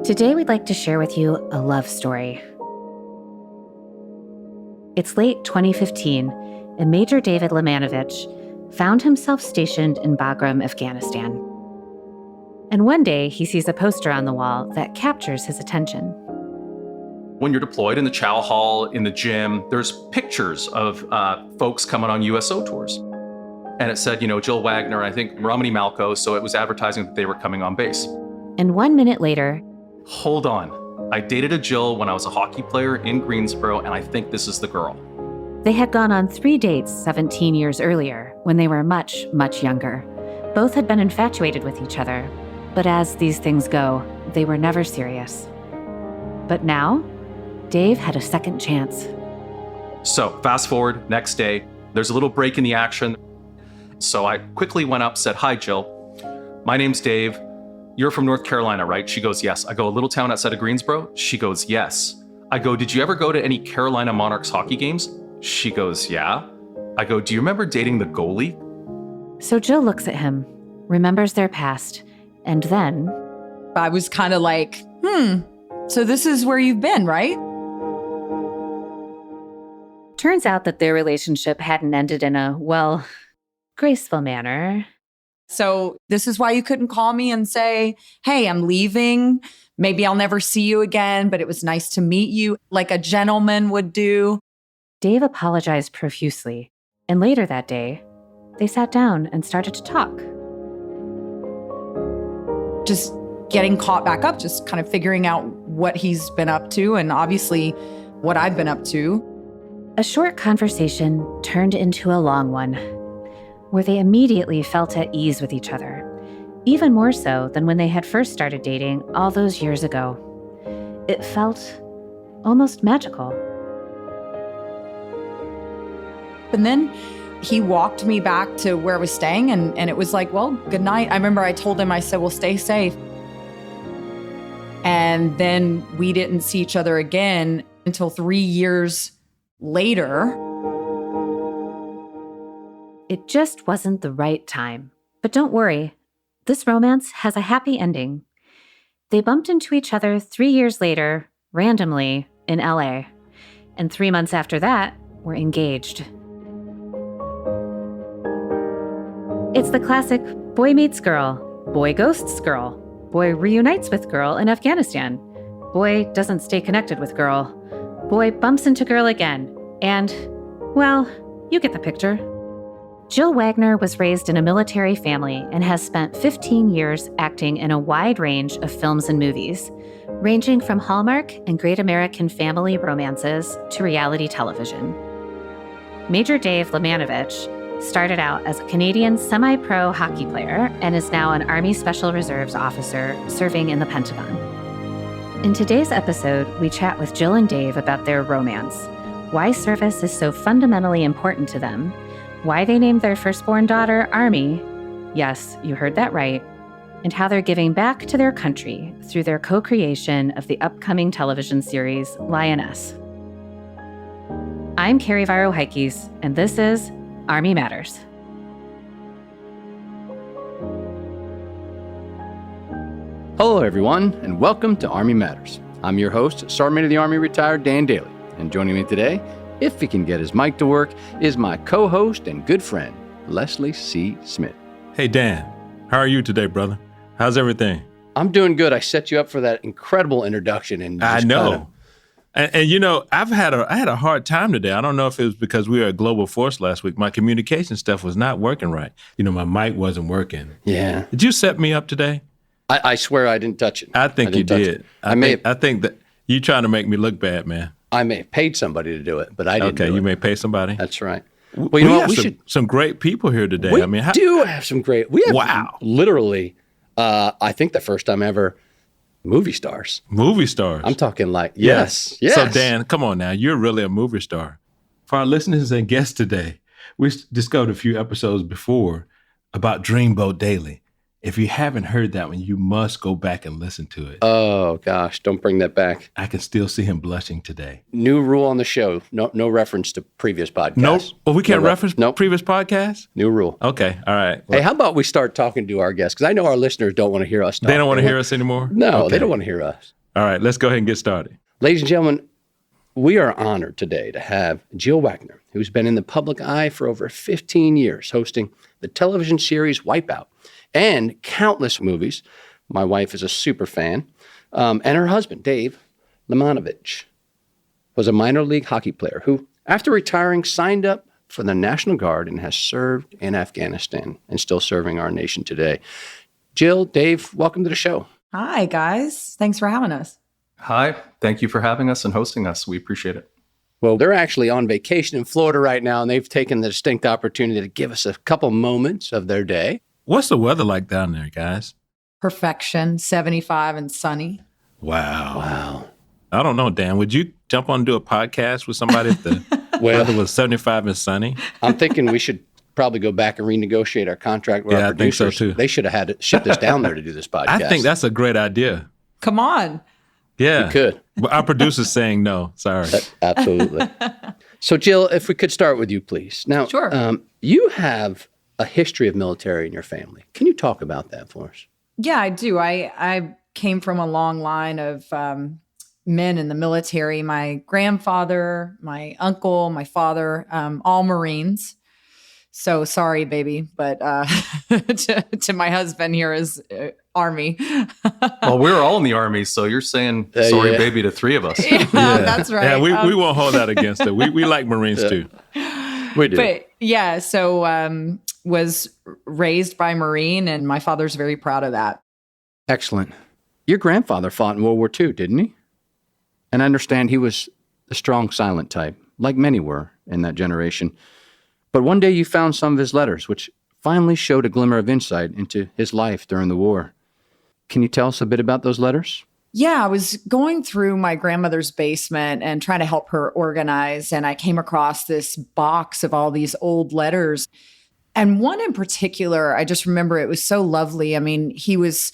Today, we'd like to share with you a love story. It's late 2015, and Major David Lemanowicz found himself stationed in Bagram, Afghanistan. And one day, he sees a poster on the wall that captures his attention. When you're deployed in the chow hall, in the gym, there's pictures of folks coming on USO tours. And it said, Jill Wagner, I think Romany Malco, so it was advertising that they were coming on base. And 1 minute later, hold on. I dated a Jill when I was a hockey player in Greensboro, and I think this is the girl. They had gone on 3 dates 17 years earlier, when they were much, much younger. Both had been infatuated with each other, but as these things go, they were never serious. But now, Dave had a second chance. So fast forward, next day, there's a little break in the action. So I quickly went up, said, "Hi, Jill. My name's Dave. You're from North Carolina, right?" She goes, "Yes." I go, "A little town outside of Greensboro?" She goes, "Yes." I go, "Did you ever go to any Carolina Monarchs hockey games?" She goes, "Yeah." I go, "Do you remember dating the goalie?" So Jill looks at him, remembers their past, and then... I was kind of like, so this is where you've been, right? Turns out that their relationship hadn't ended in a, well, graceful manner. So this is why you couldn't call me and say, "Hey, I'm leaving. Maybe I'll never see you again, but it was nice to meet you," like a gentleman would do. Dave apologized profusely, and later that day, they sat down and started to talk. Just getting caught back up, just kind of figuring out what he's been up to and obviously what I've been up to. A short conversation turned into a long one, where they immediately felt at ease with each other, even more so than when they had first started dating all those years ago. It felt almost magical. And then he walked me back to where I was staying, and it was like, well, good night. I remember I told him, I said, "Well, stay safe." And then we didn't see each other again until 3 years later. It just wasn't the right time. But don't worry, this romance has a happy ending. They bumped into each other 3 years later, randomly, in LA. And 3 months after that, were engaged. It's the classic boy meets girl, boy ghosts girl, boy reunites with girl in Afghanistan, boy doesn't stay connected with girl, boy bumps into girl again, and, well, you get the picture. Jill Wagner was raised in a military family and has spent 15 years acting in a wide range of films and movies, ranging from Hallmark and Great American Family romances to reality television. Major Dave Lemanowicz started out as a Canadian semi-pro hockey player and is now an Army Special Reserves officer serving in the Pentagon. In today's episode, we chat with Jill and Dave about their romance, why service is so fundamentally important to them, why they named their firstborn daughter Army, yes, you heard that right, and how they're giving back to their country through their co-creation of the upcoming television series Lioness. I'm Carrie Viro-Heikes, and this is Army Matters. Hello, everyone, and welcome to Army Matters. I'm your host, Sergeant of the Army retired Dan Dailey, and joining me today, if he can get his mic to work, is my co-host and good friend, Leslie C. Smith. Hey, Dan. How are you today, brother? How's everything? I'm doing good. I set you up for that incredible introduction. And I know. And you know, I had a hard time today. I don't know if it was because we were at Global Force last week. My communication stuff was not working right. You know, my mic wasn't working. Yeah. Did you set me up today? I swear I didn't touch it. I think you did. I think that you trying to make me look bad, man. I may have paid somebody to do it, but I didn't do it. Okay, you may pay somebody? That's right. Well, you know what? We have some great people here today. We do have some great. We have wow. Literally, I think the first time ever, movie stars. Movie stars. I'm talking like, yes. So Dan, come on now. You're really a movie star. For our listeners and guests today, we discovered a few episodes before about Dreamboat Dailey. If you haven't heard that one, you must go back and listen to it. Oh, gosh. Don't bring that back. I can still see him blushing today. New rule on the show. No reference to previous podcasts. Nope. Well, we can't reference previous podcasts? New rule. Okay. All right. Well, hey, how about we start talking to our guests? Because I know our listeners don't want to hear us talk. They don't want to hear us anymore? No, okay. They don't want to hear us. All right, let's go ahead and get started. Ladies and gentlemen, we are honored today to have Jill Wagner, who's been in the public eye for over 15 years, hosting the television series Wipeout and countless movies. My wife is a super fan. And her husband, Dave Lemanowicz, was a minor league hockey player who, after retiring, signed up for the National Guard and has served in Afghanistan and still serving our nation today. Jill, Dave, welcome to the show. Hi, guys. Thanks for having us. Hi, thank you for having us and hosting us. We appreciate it. Well, they're actually on vacation in Florida right now, and they've taken the distinct opportunity to give us a couple moments of their day. What's the weather like down there, guys? Perfection, 75 and sunny. Wow. I don't know, Dan. Would you jump on and do a podcast with somebody if the weather was 75 and sunny? I'm thinking we should probably go back and renegotiate our contract with our producers. I think so too. They should have had shipped us down there to do this podcast. I think that's a great idea. Come on. Yeah. We could. But our producer's saying no. Sorry. Absolutely. So, Jill, if we could start with you, please. Now, Sure. You have a history of military in your family. Can you talk about that for us? Yeah, I do. I came from a long line of men in the military. My grandfather, my uncle, my father, all Marines. So sorry, baby, but to my husband here is Army. Well, we're all in the Army, so you're saying sorry, yeah. baby, to three of us. Yeah, that's right. Yeah, we won't hold that against it. We like Marines too. We do. But yeah, so was raised by Marine, and my father's very proud of that. Excellent. Your grandfather fought in World War II, didn't he? And I understand he was the strong, silent type, like many were in that generation. But one day you found some of his letters, which finally showed a glimmer of insight into his life during the war. Can you tell us a bit about those letters? Yeah, I was going through my grandmother's basement and trying to help her organize, and I came across this box of all these old letters. And one in particular, I just remember it was so lovely. I mean, he was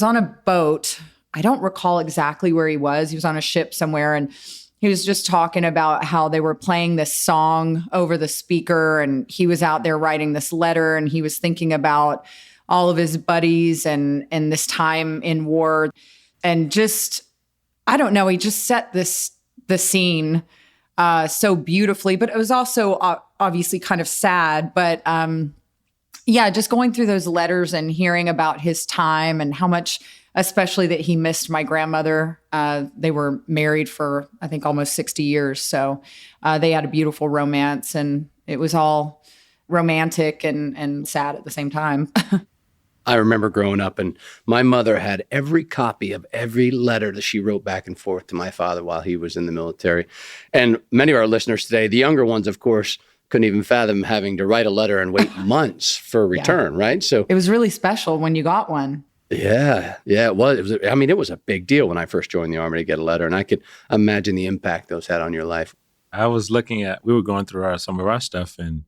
on a boat. I don't recall exactly where he was. He was on a ship somewhere, and he was just talking about how they were playing this song over the speaker, and he was out there writing this letter, and he was thinking about all of his buddies and this time in war. And just, I don't know, he just set the scene so beautifully, but it was also obviously kind of sad. But yeah, just going through those letters and hearing about his time and how much, especially that he missed my grandmother. They were married for, I think, almost 60 years. So they had a beautiful romance, and it was all romantic and sad at the same time. I remember growing up, and my mother had every copy of every letter that she wrote back and forth to my father while he was in the military. And many of our listeners today, the younger ones, of course, couldn't even fathom having to write a letter and wait months for a return, right? So it was really special when you got one. Yeah, it was. It was a big deal when I first joined the Army to get a letter, and I could imagine the impact those had on your life. I was looking at, we were going through some of our stuff, and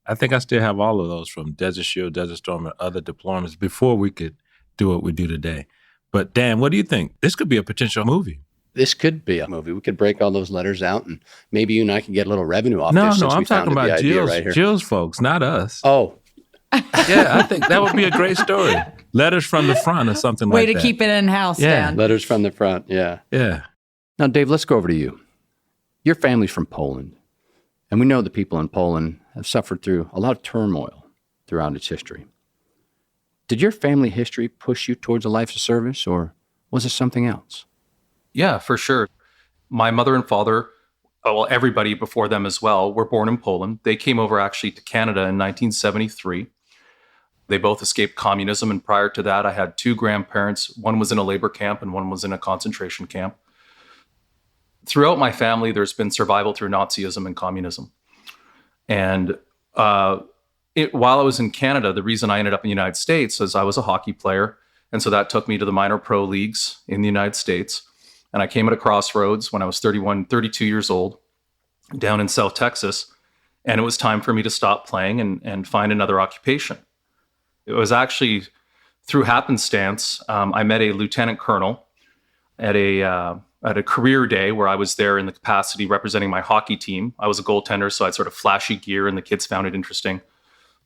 I think I still have all of those from Desert Shield, Desert Storm, and other deployments before we could do what we do today. But Dan, what do you think? This could be a potential movie. This could be a movie. We could break all those letters out, and maybe you and I could get a little revenue off No, this. I'm talking about Jill's folks, not us. Oh. Yeah, I think that would be a great story. Letters from the front or something like that. Way to keep it in-house, Yeah. Dan. Letters from the front, yeah. Yeah. Now, Dave, let's go over to you. Your family's from Poland, and we know the people in Poland have suffered through a lot of turmoil throughout its history. Did your family history push you towards a life of service, or was it something else? Yeah, for sure. My mother and father, well, everybody before them as well, were born in Poland. They came over actually to Canada in 1973. They both escaped communism, and prior to that, I had two grandparents. One was in a labor camp and one was in a concentration camp. Throughout my family, there's been survival through Nazism and communism. And while I was in Canada, the reason I ended up in the United States is I was a hockey player. And so that took me to the minor pro leagues in the United States. And I came at a crossroads when I was 32 years old, down in South Texas. And it was time for me to stop playing and find another occupation. It was actually through happenstance. I met a lieutenant colonel at a career day where I was there in the capacity representing my hockey team. I was a goaltender, so I had sort of flashy gear, and the kids found it interesting.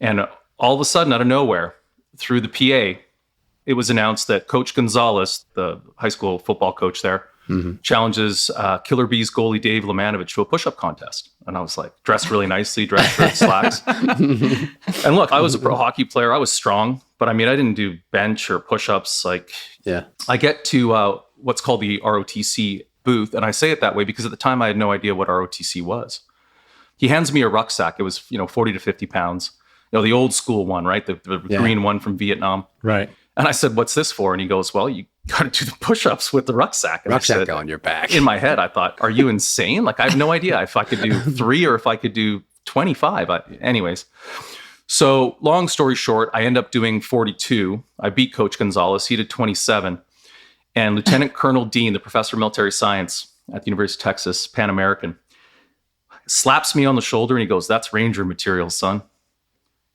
And all of a sudden, out of nowhere, through the PA, it was announced that Coach Gonzalez, the high school football coach there, challenges Killer Bees goalie David Lemanowicz to a push-up contest. And I was like, dressed really nicely, dress shirt, slacks. And look, I was a pro hockey player. I was strong, but I mean, I didn't do bench or push-ups. Like, I get to what's called the ROTC booth. And I say it that way because at the time I had no idea what ROTC was. He hands me a rucksack. It was, 40 to 50 pounds. The old school one, right? The green one from Vietnam. Right. And I said, what's this for? And he goes, well, you got to do the push-ups with the rucksack. And Rucksack I said, on your back. In my head, I thought, are you insane? Like, I have no idea if I could do 3 or if I could do 25. Anyways. So long story short, I end up doing 42. I beat Coach Gonzalez. He did 27. And Lieutenant Colonel Dean, the professor of military science at the University of Texas, Pan American, slaps me on the shoulder and he goes, that's Ranger material, son.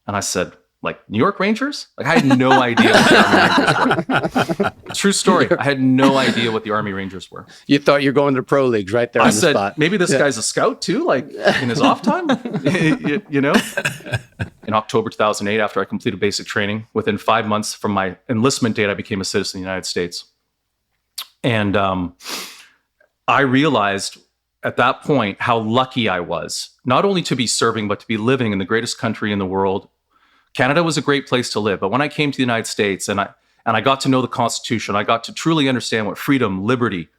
And I said, like, New York Rangers? Like, I had no idea what the Army Rangers were. True story. I had no idea what the Army Rangers were. You thought you were going to the pro leagues right there on the spot. I said, maybe this guy's a scout too, like in his off time, In October 2008, after I completed basic training, within 5 months from my enlistment date, I became a citizen of the United States. And I realized at that point how lucky I was, not only to be serving, but to be living in the greatest country in the world. Canada was a great place to live. But when I came to the United States and I got to know the Constitution, I got to truly understand what freedom, liberty,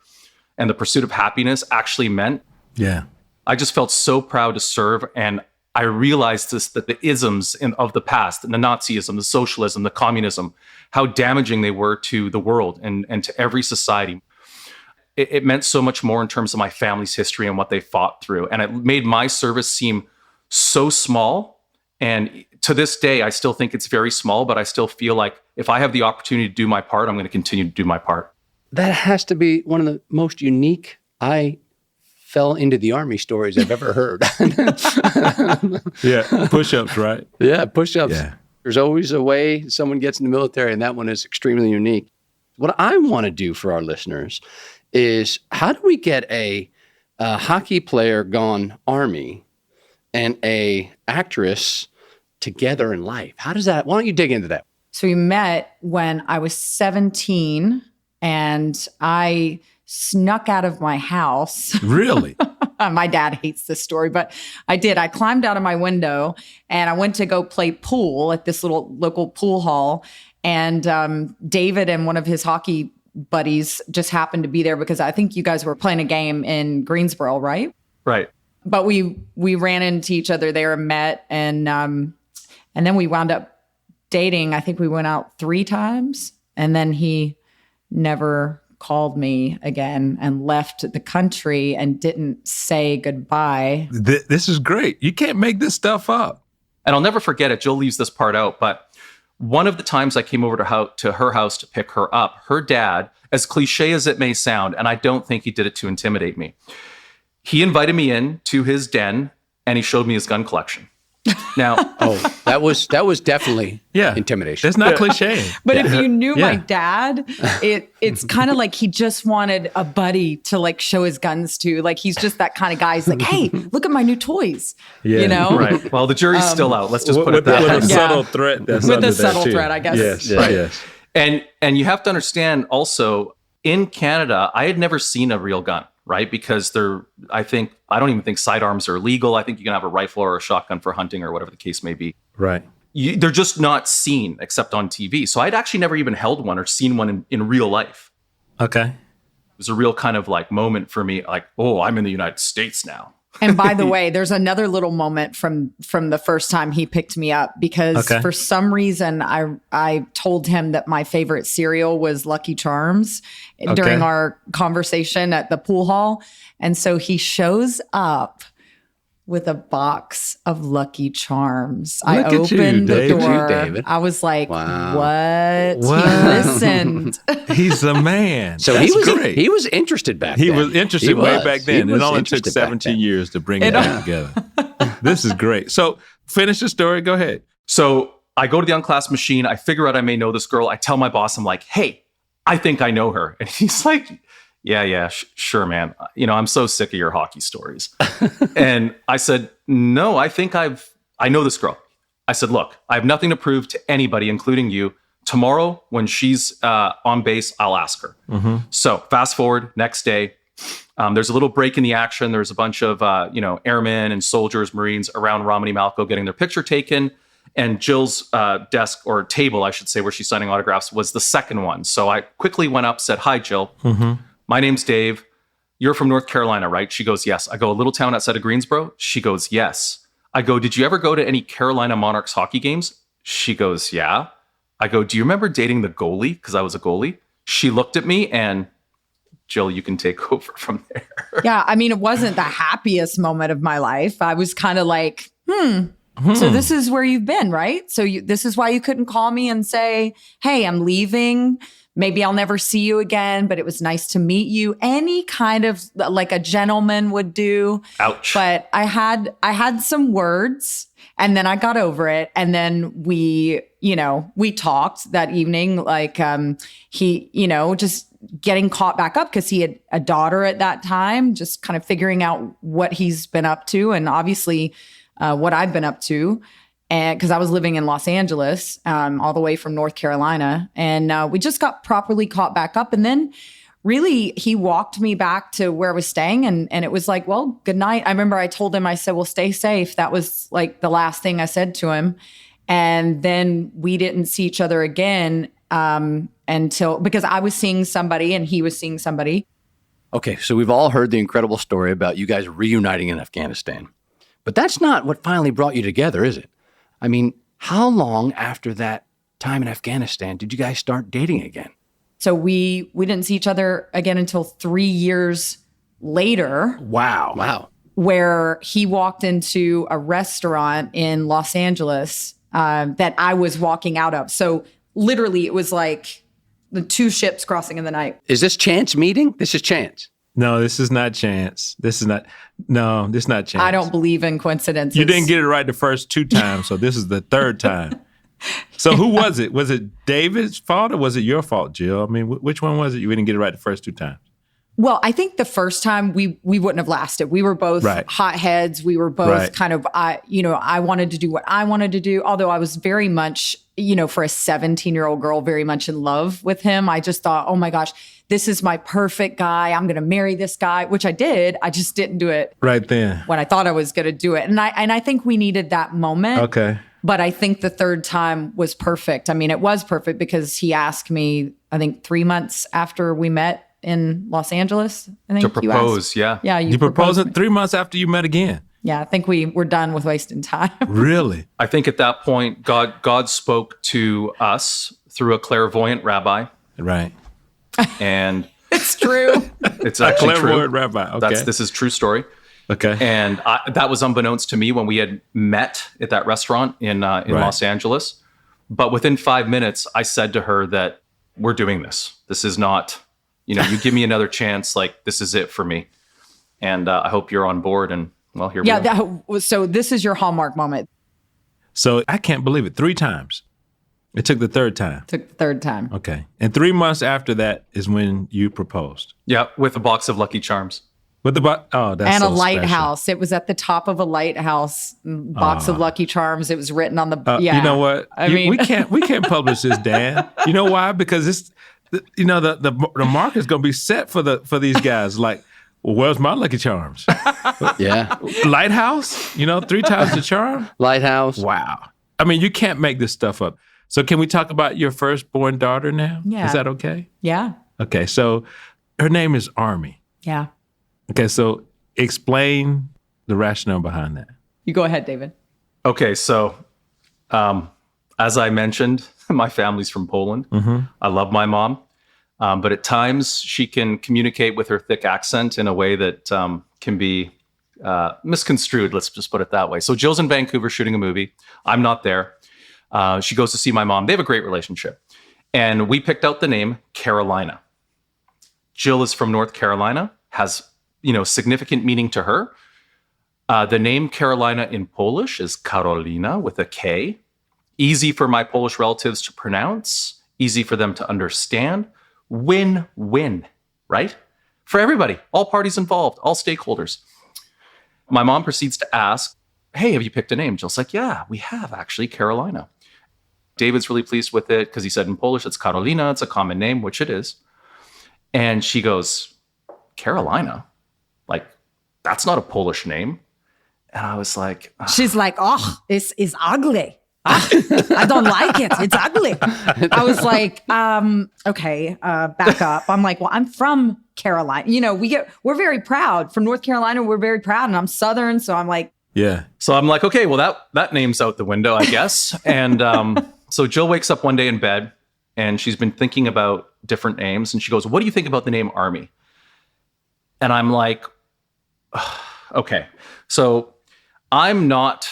and the pursuit of happiness actually meant. Yeah. I just felt so proud to serve. And I realized that the isms of the past, the Nazism, the socialism, the communism, how damaging they were to the world and to every society. It meant so much more in terms of my family's history and what they fought through. And it made my service seem so small. And to this day, I still think it's very small, but I still feel like if I have the opportunity to do my part, I'm going to continue to do my part. That has to be one of the most unique I fell into the Army stories I've ever heard. Yeah. Push-ups, right? Yeah, push-ups. Yeah. There's always a way someone gets in the military, and that one is extremely unique. What I want to do for our listeners is, how do we get a hockey player gone Army and a actress together in life? How does that, why don't you dig into that? So we met when I was 17 and I snuck out of my house. Really? My dad hates this story, but I did. I climbed out of my window and I went to go play pool at this little local pool hall. And David and one of his hockey buddies just happened to be there because I think you guys were playing a game in Greensboro, right? Right. But we ran into each other there and met, and then we wound up dating. I think we went out 3 times, and then he never called me again and left the country and didn't say goodbye. This is great. You can't make this stuff up. And I'll never forget it. Jill leaves this part out, but one of the times I came over to her house to pick her up, her dad, as cliche as it may sound, and I don't think he did it to intimidate me, he invited me in to his den and he showed me his gun collection. Now, that was definitely intimidation. That's not cliche. But if you knew my dad, it's kind of like he just wanted a buddy to like show his guns to. Like he's just that kind of guy. He's like, hey, look at my new toys. Yeah. You know? Right. Well, the jury's still out. Let's just put it that way. With a subtle threat. That's with under a there, subtle too. threat, I guess. Yes. Right. Yes. And you have to understand also, in Canada, I had never seen a real gun, right? Because I don't even think sidearms are legal. I think you can have a rifle or a shotgun for hunting or whatever the case may be. Right. They're just not seen except on TV. So I'd actually never even held one or seen one in real life. Okay. It was a real kind of like moment for me, like, oh, I'm in the United States now. And by the way, there's another little moment from the first time he picked me up because for some reason I told him that my favorite cereal was Lucky Charms during our conversation at the pool hall. And so he shows up with a box of Lucky Charms. I opened the door. David. I was like, Wow. What? Wow. He listened. He's a man. So That's he great. was interested back then. He was interested way back then. It only took 17 years. years to bring that together. This is great. So finish the story. Go ahead. So I go to the unclassed machine. I figure out I may know this girl. I tell my boss, I'm like, hey, I think I know her. And he's like, yeah, sure, man. I'm so sick of your hockey stories. And I said, no, I think I know this girl. I said, look, I have nothing to prove to anybody, including you, Tomorrow, when she's on base, I'll ask her. So fast forward, next day, there's a little break in the action. There's a bunch of, airmen and soldiers, Marines around Romney Malco getting their picture taken. And Jill's desk, or table, I should say, where she's signing autographs, was the second one. So I quickly went up, said, "Hi, Jill. My name's Dave. You're from North Carolina, right?" She goes, "Yes." I go, "A little town outside of Greensboro?" She goes, "Yes." I go, "Did you ever go to any Carolina Monarchs hockey games?" She goes, "Yeah." I go, "Do you remember dating the goalie?" Because I was a goalie. She looked at me and, "Jill, you can take over from there." Yeah. I mean, it wasn't the happiest moment of my life. I was kind of like, so this is where you've been, right? So this is why you couldn't call me and say, "Hey, I'm leaving. Maybe I'll never see you again, but it was nice to meet you." Any kind of like a gentleman would do. Ouch. But I had some words, and then I got over it. And then we talked that evening, like he, just getting caught back up because he had a daughter at that time, just kind of figuring out what he's been up to, and obviously what I've been up to. And because I was living in Los Angeles, all the way from North Carolina, and we just got properly caught back up. And then really he walked me back to where I was staying, and it was like, "Well, good night." I remember I told him, I said, "Well, stay safe." That was like the last thing I said to him. And then we didn't see each other again because I was seeing somebody and he was seeing somebody. Okay, so we've all heard the incredible story about you guys reuniting in Afghanistan. But that's not what finally brought you together, is it? I mean, how long after that time in Afghanistan did you guys start dating again? So we didn't see each other again until 3 years later. Wow. Where he walked into a restaurant in Los Angeles that I was walking out of. So literally it was like the two ships crossing in the night. Is this chance meeting? This is chance. No, this is not chance. This is not chance. I don't believe in coincidences. You didn't get it right the first 2 times, so this is the third time. So who was it? Was it David's fault or was it your fault, Jill? I mean, which one was it you didn't get it right the first 2 times? Well, I think the first time we wouldn't have lasted. We were both hotheads. We were both kind of, I wanted to do what I wanted to do. Although I was very much, for a 17-year-old girl, very much in love with him. I just thought, oh my gosh, this is my perfect guy. I'm going to marry this guy, which I did. I just didn't do it right then when I thought I was going to do it. And I think we needed that moment. Okay. But I think the third time was perfect. I mean, it was perfect because he asked me, I think 3 months after we met in Los Angeles, I think, to propose. Yeah, you proposed 3 months after you met again. Yeah, I think we were done with wasting time. Really? I think at that point, God spoke to us through a clairvoyant rabbi. Right. And it's true. It's actually a clairvoyant true. rabbi. Okay. This is true story. Okay. And that was unbeknownst to me when we had met at that restaurant in Los Angeles. But within 5 minutes, I said to her that we're doing this. This is not, you give me another chance. Like, this is it for me. And I hope you're on board. And well, here we go. So this is your hallmark moment. So I can't believe it. 3 times. It took the third time. Okay. And 3 months after that is when you proposed. Yeah, with a box of Lucky Charms. With the that's and so a lighthouse. special. It was at the top of a lighthouse. Box of Lucky Charms. It was written on the. You know what? We can't publish this, Dan. You know why? Because it's the market's gonna be set for these guys. Like, well, where's my Lucky Charms? Yeah. Lighthouse. 3 times the charm. Lighthouse. Wow. I mean, you can't make this stuff up. So can we talk about your firstborn daughter now? Yeah. Is that okay? Yeah. Okay. So her name is Army. Yeah. Okay. So explain the rationale behind that. You go ahead, David. Okay. So as I mentioned, my family's from Poland. Mm-hmm. I love my mom. But at times she can communicate with her thick accent in a way that can be misconstrued. Let's just put it that way. So Jill's in Vancouver shooting a movie. I'm not there. She goes to see my mom. They have a great relationship. And we picked out the name Carolina. Jill is from North Carolina, has, significant meaning to her. The name Carolina in Polish is Karolina with a K. Easy for my Polish relatives to pronounce, easy for them to understand. Win-win, right? For everybody, all parties involved, all stakeholders. My mom proceeds to ask, hey, have you picked a name? Jill's like, yeah, we have actually, Carolina. David's really pleased with it because he said in Polish, it's Karolina. It's a common name, which it is. And she goes, Carolina? Like, that's not a Polish name. And I was like, she's like, oh, it's ugly. I don't like it. It's ugly. I was like, okay, back up. I'm like, well, I'm from Carolina. You know, we're very proud from North Carolina. We're very proud, and I'm Southern, so I'm like, Yeah. so I'm like, okay, well, that name's out the window, I guess. And so Jill wakes up one day in bed, and she's been thinking about different names, and she goes, what do you think about the name Army? And I'm like, okay, so I'm not,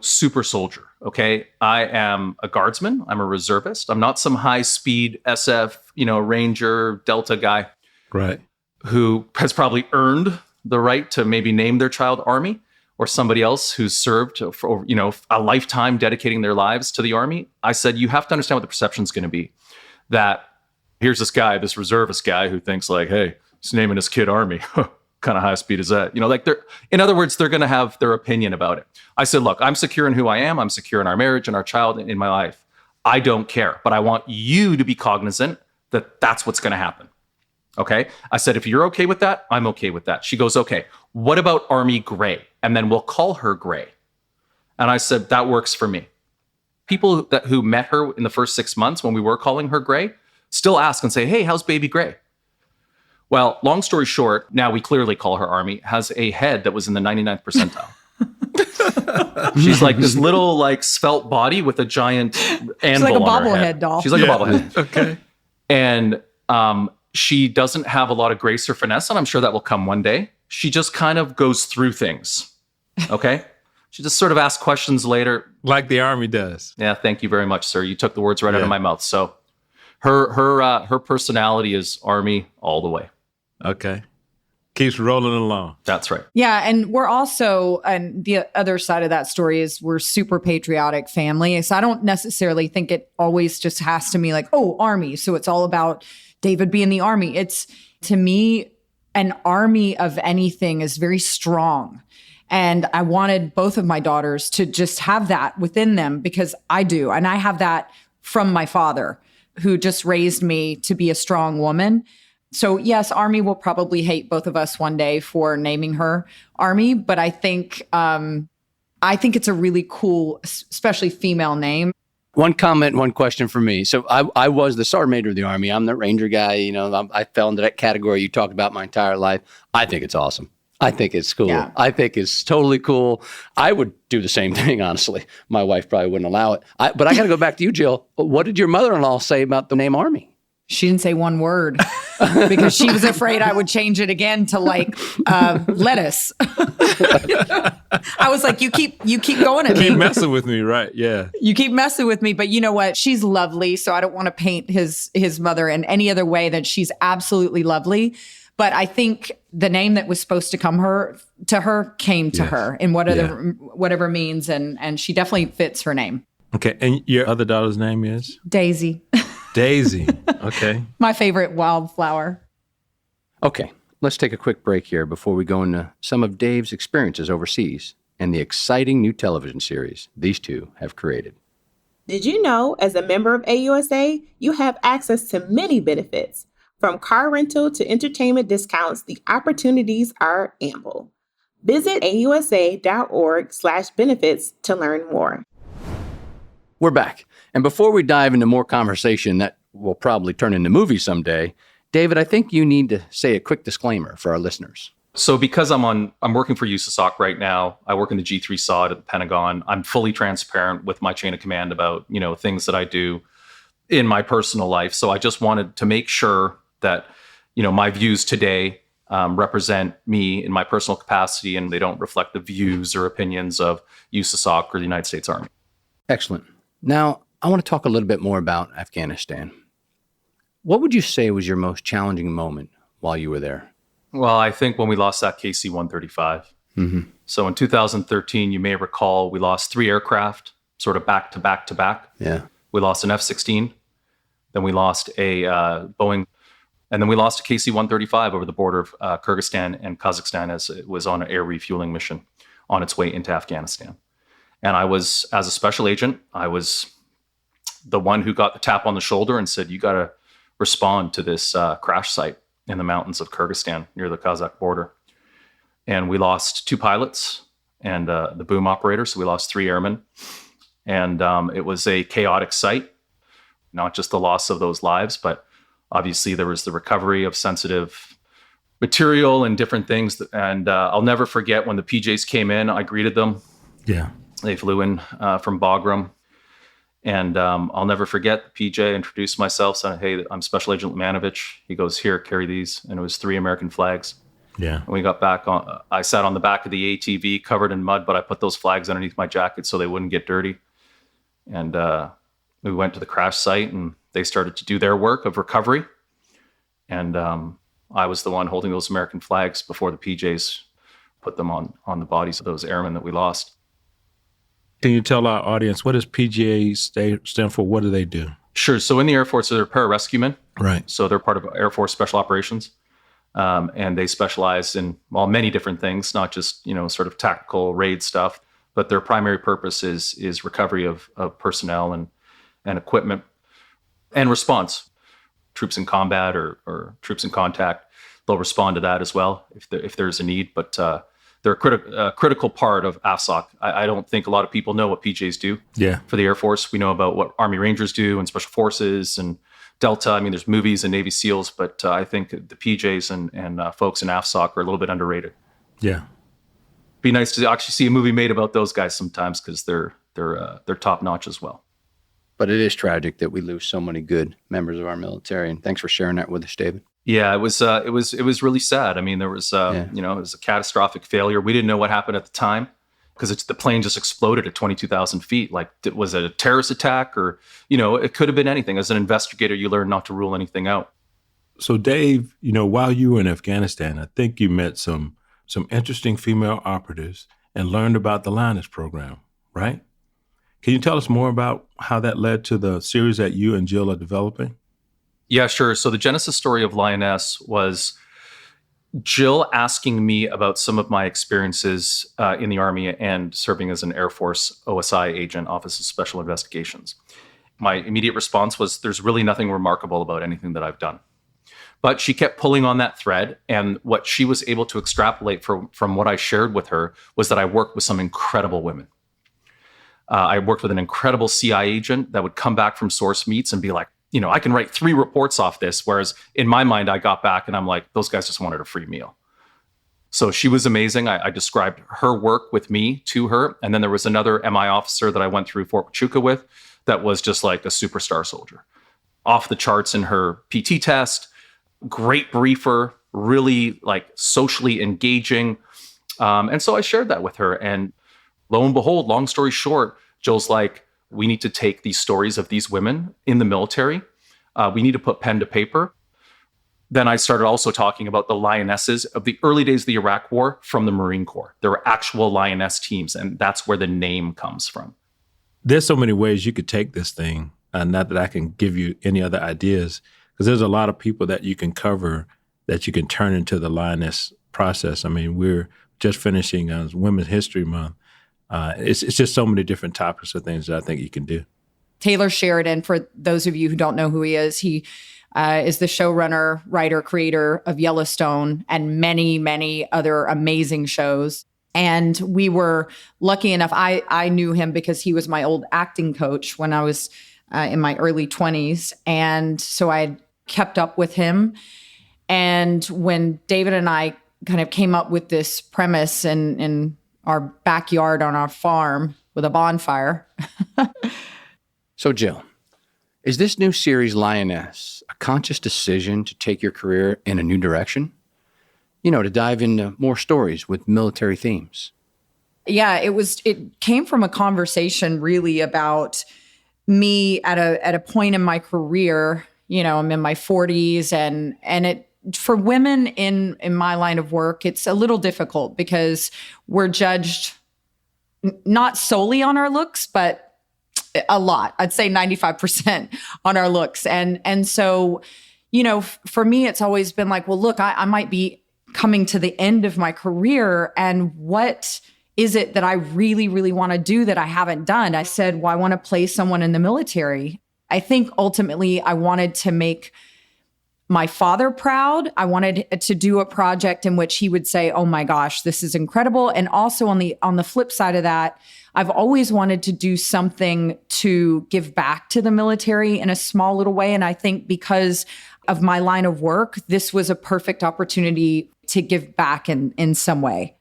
super soldier, okay? I am a guardsman. I'm a reservist. I'm not some high-speed SF, Ranger, Delta guy. Right. Who has probably earned the right to maybe name their child Army, or somebody else who's served for, a lifetime dedicating their lives to the Army. I said, you have to understand what the perception is going to be. That here's this guy, this reservist guy who thinks like, hey, he's naming his kid Army. Kind of high speed is that? In other words, they're going to have their opinion about it. I said, look, I'm secure in who I am. I'm secure in our marriage and our child in my life. I don't care, but I want you to be cognizant that that's what's going to happen. Okay. I said, if you're okay with that, I'm okay with that. She goes, okay, what about Army Gray? And then we'll call her Gray. And I said, that works for me. People who met her in the first 6 months when we were calling her Gray still ask and say, hey, how's baby Gray? Well, long story short, now we clearly call her Army, has a head that was in the 99th percentile. She's like this little svelte body with a giant anvil she's like a on her bobblehead head. doll. She's like a bobblehead. Okay. And she doesn't have a lot of grace or finesse, and I'm sure that will come one day. She just kind of goes through things. Okay? She just sort of asks questions later. Like the Army does. Yeah, thank you very much, sir. You took the words right out of my mouth. So her personality is Army all the way. Okay. Keeps rolling along. That's right. Yeah. And we're also, and the other side of that story is we're super patriotic family. So I don't necessarily think it always just has to be like, oh, Army. So it's all about David being the Army. It's, to me, an army of anything is very strong. And I wanted both of my daughters to just have that within them because I do. And I have that from my father, who just raised me to be a strong woman. So yes, Army will probably hate both of us one day for naming her Army, but I think it's a really cool, especially female name. One comment, one question for me. So I was the sergeant major of the Army. I'm the Ranger guy. I fell into that category you talked about my entire life. I think it's awesome. I think it's cool. Yeah. I think it's totally cool. I would do the same thing, honestly. My wife probably wouldn't allow it. But I got to go back to you, Jill. What did your mother-in-law say about the name Army? She didn't say one word because she was afraid I would change it again to lettuce. I was like, you keep going at me. Keep messing with me, right? Yeah. You keep messing with me, but you know what? She's lovely, so I don't want to paint his mother in any other way than she's absolutely lovely. But I think the name that was supposed to come to her came to her in whatever means, and she definitely fits her name. Okay, and your other daughter's name is? Daisy. Daisy. Okay. My favorite wildflower. Okay, let's take a quick break here before we go into some of Dave's experiences overseas and the exciting new television series these two have created. Did you know, as a member of AUSA, you have access to many benefits? From car rental to entertainment discounts, the opportunities are ample. Visit ausa.org/benefits to learn more. We're back. And before we dive into more conversation that will probably turn into movies someday, David, I think you need to say a quick disclaimer for our listeners. So because I'm working for USO right now, I work in the G3 SOD at the Pentagon. I'm fully transparent with my chain of command about, things that I do in my personal life. So I just wanted to make sure that, my views today represent me in my personal capacity, and they don't reflect the views or opinions of USO or the United States Army. Excellent. Now, I want to talk a little bit more about Afghanistan. What would you say was your most challenging moment while you were there? Well, I think when we lost that KC-135. Mm-hmm. So in 2013, you may recall, we lost 3 aircraft, sort of back to back to back. Yeah. We lost an F-16, then we lost a Boeing, and then we lost a KC-135 over the border of Kyrgyzstan and Kazakhstan as it was on an air refueling mission on its way into Afghanistan. And I was, as a special agent, I was the one who got the tap on the shoulder and said, you got to respond to this crash site in the mountains of Kyrgyzstan near the Kazakh border. And we lost 2 pilots and the boom operator. So we lost 3 airmen. And it was a chaotic site, not just the loss of those lives, but obviously there was the recovery of sensitive material and different things. And I'll never forget when the PJs came in, I greeted them. Yeah. They flew in from Bagram. And I'll never forget, the PJ introduced myself, said, hey, I'm Special Agent Lemanowicz. He goes, here, carry these. And it was 3 American flags. Yeah. And we got back on, I sat on the back of the ATV covered in mud, but I put those flags underneath my jacket so they wouldn't get dirty. And we went to the crash site and they started to do their work of recovery. And I was the one holding those American flags before the PJs put them on the bodies of those airmen that we lost. Can you tell our audience, what does PGA stand for? What do they do? Sure. So in the Air Force, they're pararescue men. Right. So they're part of Air Force Special Operations. And they specialize in, well, many different things, not just, sort of tactical raid stuff, but their primary purpose is recovery of personnel and equipment and response. Troops in combat or troops in contact, they'll respond to that as well if there's a need. But they're a critical part of AFSOC. I don't think a lot of people know what PJs do. Yeah. For the Air Force, we know about what Army Rangers do and Special Forces and Delta. I mean, there's movies and Navy SEALs, but I think the PJs and folks in AFSOC are a little bit underrated. Yeah. Be nice to actually see a movie made about those guys sometimes because they're top notch as well. But it is tragic that we lose so many good members of our military. And thanks for sharing that with us, David. Yeah, it was really sad. I mean, there was it was a catastrophic failure. We didn't know what happened at the time because the plane just exploded at 22,000 feet. Like, was it a terrorist attack or, it could have been anything. As an investigator, you learn not to rule anything out. So Dave, while you were in Afghanistan, I think you met some interesting female operatives and learned about the Lioness program, right? Can you tell us more about how that led to the series that you and Jill are developing? Yeah, sure. So the genesis story of Lioness was Jill asking me about some of my experiences in the Army and serving as an Air Force OSI agent, Office of Special Investigations. My immediate response was, there's really nothing remarkable about anything that I've done. But she kept pulling on that thread, and what she was able to extrapolate from what I shared with her was that I worked with some incredible women. I worked with an incredible CI agent that would come back from source meets and be like, I can write 3 reports off this. Whereas in my mind, I got back and I'm like, those guys just wanted a free meal. So she was amazing. I described her work with me to her. And then there was another MI officer that I went through Fort Huachuca with that was just like a superstar soldier. Off the charts in her PT test, great briefer, really like socially engaging. And so I shared that with her. And lo and behold, long story short, Jill's like, we need to take these stories of these women in the military. We need to put pen to paper. Then I started also talking about the Lionesses of the early days of the Iraq War from the Marine Corps. There were actual Lioness teams, and that's where the name comes from. There's so many ways you could take this thing, not that I can give you any other ideas, because there's a lot of people that you can cover that you can turn into the Lioness process. I mean, we're just finishing Women's History Month. It's just so many different topics of things that I think you can do. Taylor Sheridan, for those of you who don't know who he is the showrunner, writer, creator of Yellowstone and many, many other amazing shows. And we were lucky enough, I knew him because he was my old acting coach when I was in my early 20s. And so I kept up with him. And when David and I kind of came up with this premise in our backyard on our farm with a bonfire. So Jill, is this new series Lioness a conscious decision to take your career in a new direction? To dive into more stories with military themes? Yeah, it came from a conversation really about me at a point in my career. I'm in my 40s and it, for women in my line of work, it's a little difficult because we're judged not solely on our looks, but a lot. I'd say 95% on our looks. And so, for me, it's always been like, well, look, I might be coming to the end of my career, and what is it that I really, really want to do that I haven't done? I said, well, I want to play someone in the military. I think ultimately I wanted to make my father proud. I wanted to do a project in which he would say, "Oh my gosh, this is incredible." And also on the flip side of that, I've always wanted to do something to give back to the military in a small little way. And I think because of my line of work, this was a perfect opportunity to give back in some way.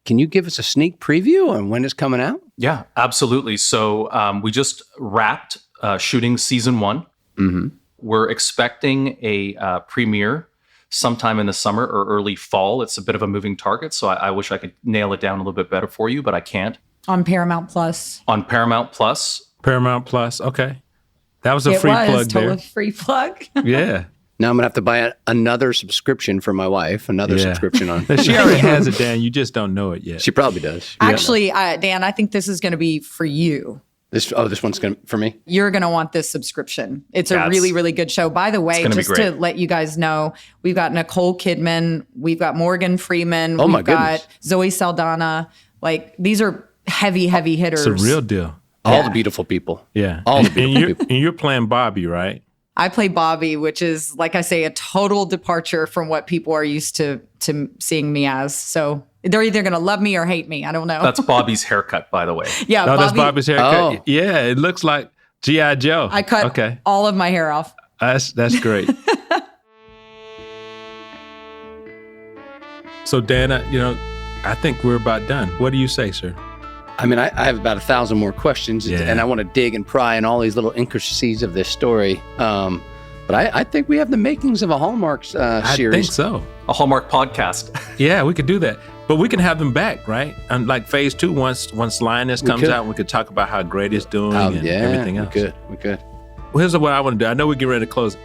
Can you give us a sneak preview on when it's coming out? Yeah, absolutely. So we just wrapped shooting season 1. Mm-hmm. We're expecting a premiere sometime in the summer or early fall. It's a bit of a moving target, so I wish I could nail it down a little bit better for you, but I can't. On Paramount Plus. On Paramount Plus. Paramount Plus. Okay. That was a free plug there. Totally free plug. Yeah. Now I'm going to have to buy another subscription for my wife, another subscription on. She already has it, Dan. You just don't know it yet. She probably does. Actually, Dan, I think this is going to be for you. This one's going to for me. You're going to want this subscription. It's a really, really good show. By the way, just to let you guys know, we've got Nicole Kidman, we've got Morgan Freeman, we've got Zoe Saldana. Like, these are heavy hitters. It's a real deal. All the beautiful people. Yeah. All the beautiful people. And you're playing Bobby, right? I play Bobby, which is, like I say, a total departure from what people are used to seeing me as. So they're either going to love me or hate me. I don't know. That's Bobby's haircut, by the way. Yeah, that's Bobby's haircut. Oh. Yeah, it looks like G.I. Joe. I cut all of my hair off. That's great. So, Dan, I think we're about done. What do you say, sir? I mean, I have about 1,000 more questions, and I want to dig and pry in all these little intricacies of this story. But I think we have the makings of a Hallmark series. I think so. A Hallmark podcast. Yeah, we could do that. But we can have them back, right? And like phase 2, once Lioness comes out, we could talk about how great it's doing and everything else. We could. Well, here's what I want to do. I know we're getting ready to close.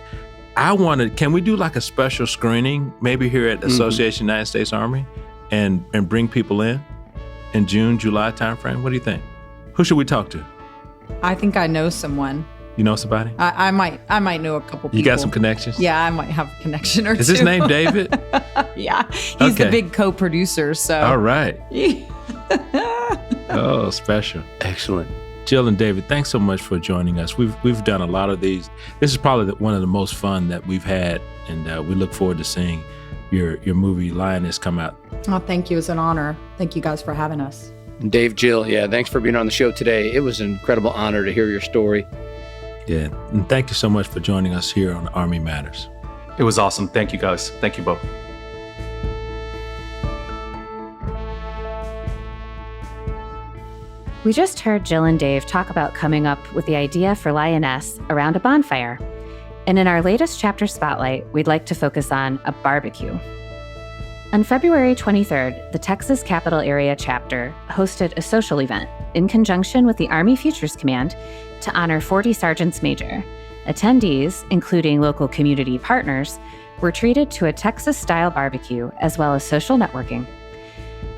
Can we do like a special screening, maybe here at Association United States Army, and bring people in June, July timeframe? What do you think? Who should we talk to? I think I know someone. You know somebody? I might know a couple people. You got some connections? Yeah, I might have a connection or two. Is his name David? Yeah, he's the big co-producer. So. All right. Oh, special. Excellent. Jill and David, thanks so much for joining us. We've done a lot of these. This is probably one of the most fun that we've had, and we look forward to seeing your movie Lioness come out. Oh, thank you. It's an honor. Thank you guys for having us. And Dave, Jill, thanks for being on the show today. It was an incredible honor to hear your story. Yeah, and thank you so much for joining us here on Army Matters. It was awesome. Thank you, guys. Thank you both. We just heard Jill and Dave talk about coming up with the idea for Lioness around a bonfire. And in our latest chapter spotlight, we'd like to focus on a barbecue. On February 23rd, the Texas Capital Area chapter hosted a social event in conjunction with the Army Futures Command to honor 40 Sergeants Major. Attendees, including local community partners, were treated to a Texas-style barbecue as well as social networking.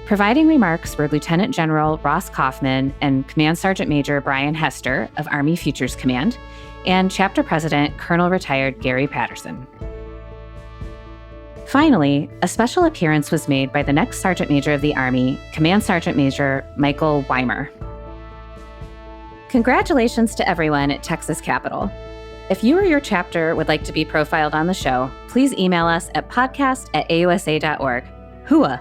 Providing remarks were Lieutenant General Ross Kaufman and Command Sergeant Major Brian Hester of Army Futures Command, and Chapter President Colonel Retired Gary Patterson. Finally, a special appearance was made by the next Sergeant Major of the Army, Command Sergeant Major Michael Weimer. Congratulations to everyone at Texas Capital. If you or your chapter would like to be profiled on the show, please email us at podcast@ausa.org. Hooah!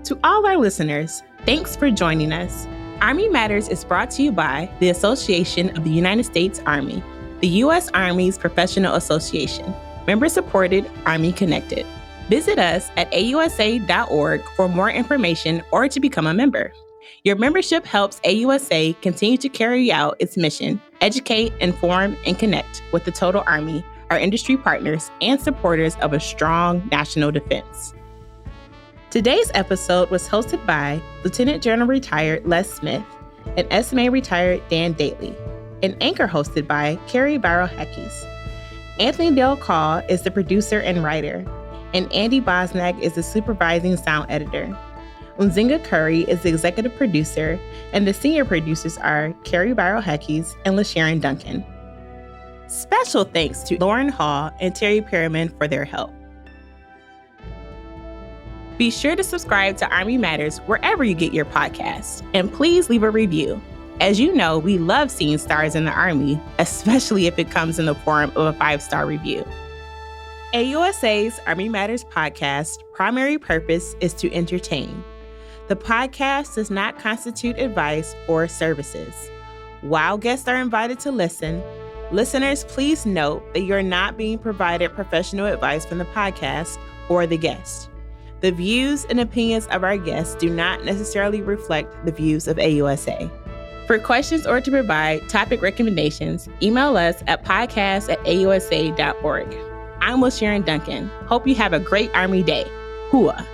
To all our listeners, thanks for joining us. Army Matters is brought to you by the Association of the United States Army, the U.S. Army's professional association, member-supported, Army-connected. Visit us at ausa.org for more information or to become a member. Your membership helps AUSA continue to carry out its mission, educate, inform, and connect with the total Army, our industry partners, and supporters of a strong national defense. Today's episode was hosted by Lieutenant General Retired Les Smith and SMA Retired Dan Dailey, and anchor hosted by Carrie Barrow-Heckes. Anthony Del Call is the producer and writer, and Andy Bosnack is the supervising sound editor. Unzinga Curry is the executive producer, and the senior producers are Carrie Barrow-Heckes and LaSharon Duncan. Special thanks to Lauren Hall and Terry Perriman for their help. Be sure to subscribe to Army Matters wherever you get your podcasts, and please leave a review. As you know, we love seeing stars in the Army, especially if it comes in the form of a 5-star review. AUSA's Army Matters podcast primary purpose is to entertain. The podcast does not constitute advice or services. While guests are invited to listen, listeners, please note that you're not being provided professional advice from the podcast or the guest. The views and opinions of our guests do not necessarily reflect the views of AUSA. For questions or to provide topic recommendations, email us at podcast@ausa.org. I'm Sharon Duncan. Hope you have a great Army Day. Hooah!